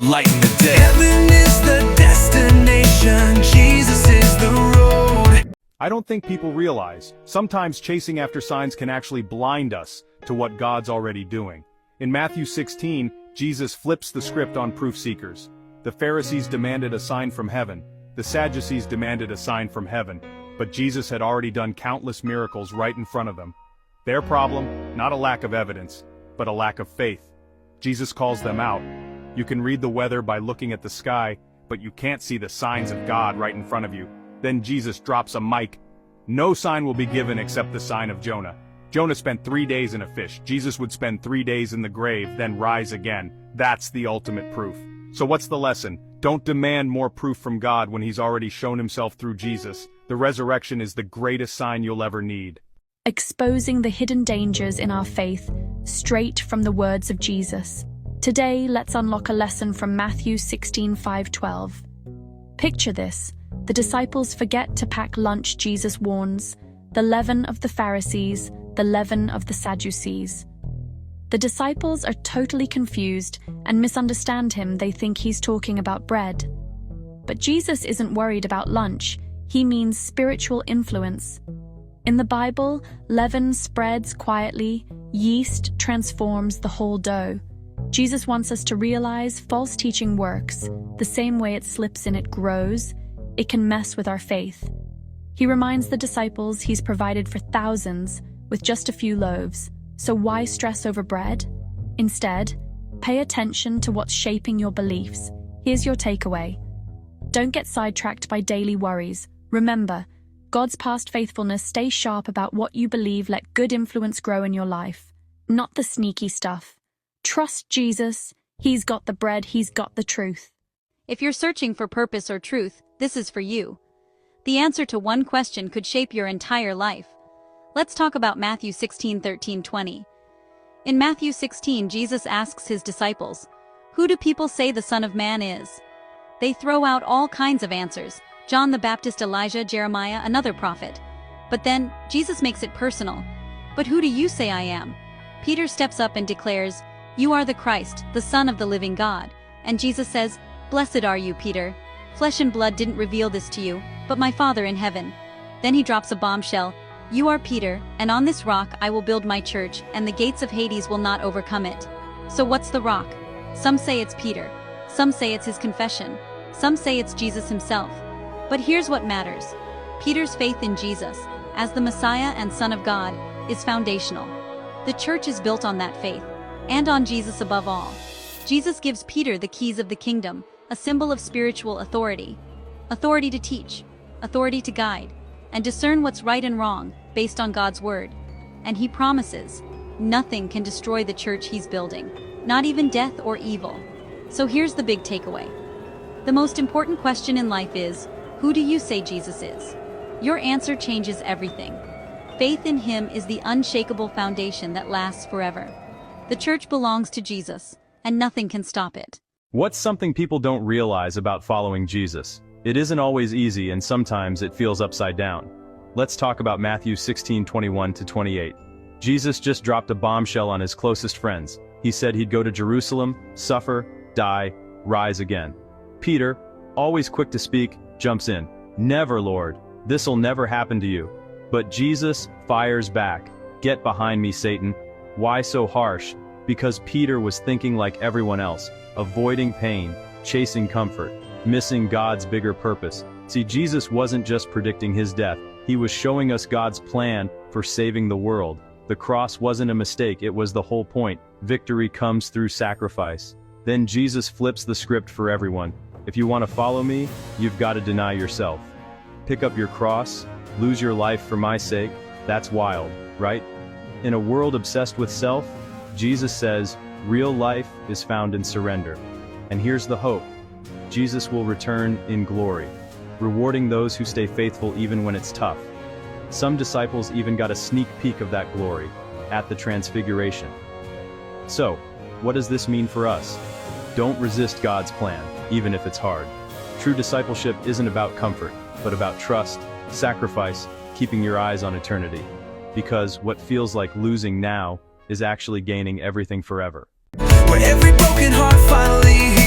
Lighten the day. Heaven is the destination, Jesus is the road. I don't think people realize, sometimes chasing after signs can actually blind us to what God's already doing. In Matthew 16, Jesus flips the script on proof seekers. The Pharisees demanded a sign from heaven. The Sadducees demanded a sign from heaven. But Jesus had already done countless miracles right in front of them. Their problem, not a lack of evidence, but a lack of faith. Jesus calls them out. You can read the weather by looking at the sky, but you can't see the signs of God right in front of you. Then Jesus drops a mic. No sign will be given except the sign of Jonah. Jonah spent 3 days in a fish. Jesus would spend 3 days in the grave, then rise again. That's the ultimate proof. So what's the lesson? Don't demand more proof from God when He's already shown Himself through Jesus. The resurrection is the greatest sign you'll ever need. Exposing the hidden dangers in our faith, straight from the words of Jesus. Today, let's unlock a lesson from Matthew 16:5-12. Picture this. The disciples forget to pack lunch, Jesus warns. The leaven of the Pharisees, the leaven of the Sadducees. The disciples are totally confused and misunderstand Him. They think He's talking about bread. But Jesus isn't worried about lunch. He means spiritual influence. In the Bible, leaven spreads quietly, yeast transforms the whole dough. Jesus wants us to realize false teaching works. The same way it slips in, it grows. It can mess with our faith. He reminds the disciples He's provided for thousands with just a few loaves. So why stress over bread? Instead, pay attention to what's shaping your beliefs. Here's your takeaway. Don't get sidetracked by daily worries. Remember, God's past faithfulness. Stay sharp about what you believe. Let good influence grow in your life, not the sneaky stuff. Trust Jesus. He's got the bread. He's got the truth. If you're searching for purpose or truth, this is for you. The answer to one question could shape your entire life. Let's talk about Matthew 16:13-20. In Matthew 16, Jesus asks His disciples, "Who do people say the Son of Man is?" They throw out all kinds of answers. John the Baptist, Elijah, Jeremiah, another prophet. But then, Jesus makes it personal. "But who do you say I am?" Peter steps up and declares, "You are the Christ, the Son of the living God." And Jesus says, "Blessed are you, Peter. Flesh and blood didn't reveal this to you, but my Father in heaven." Then He drops a bombshell. "You are Peter, and on this rock I will build my church, and the gates of Hades will not overcome it." So what's the rock? Some say it's Peter. Some say it's his confession. Some say it's Jesus Himself. But here's what matters. Peter's faith in Jesus, as the Messiah and Son of God, is foundational. The church is built on that faith, and on Jesus above all. Jesus gives Peter the keys of the kingdom, a symbol of spiritual authority. Authority to teach, authority to guide, and discern what's right and wrong based on God's word. And He promises, nothing can destroy the church He's building, not even death or evil. So here's the big takeaway. The most important question in life is, who do you say Jesus is? Your answer changes everything. Faith in Him is the unshakable foundation that lasts forever. The church belongs to Jesus, and nothing can stop it. What's something people don't realize about following Jesus? It isn't always easy, and sometimes it feels upside down. Let's talk about Matthew 16:21-28. Jesus just dropped a bombshell on His closest friends. He said He'd go to Jerusalem, suffer, die, rise again. Peter, always quick to speak, jumps in. "Never, Lord. This'll never happen to you." But Jesus fires back. "Get behind me, Satan." Why so harsh? Because Peter was thinking like everyone else, avoiding pain, chasing comfort, missing God's bigger purpose. See, Jesus wasn't just predicting His death. He was showing us God's plan for saving the world. The cross wasn't a mistake, it was the whole point. Victory comes through sacrifice. Then Jesus flips the script for everyone. If you want to follow me, you've got to deny yourself. Pick up your cross, lose your life for my sake. That's wild, right? In a world obsessed with self, Jesus says, real life is found in surrender. And here's the hope. Jesus will return in glory, rewarding those who stay faithful even when it's tough. Some disciples even got a sneak peek of that glory at the Transfiguration. So, what does this mean for us? Don't resist God's plan, even if it's hard. True discipleship isn't about comfort, but about trust, sacrifice, keeping your eyes on eternity. Because what feels like losing now is actually gaining everything forever. Where every broken heart finally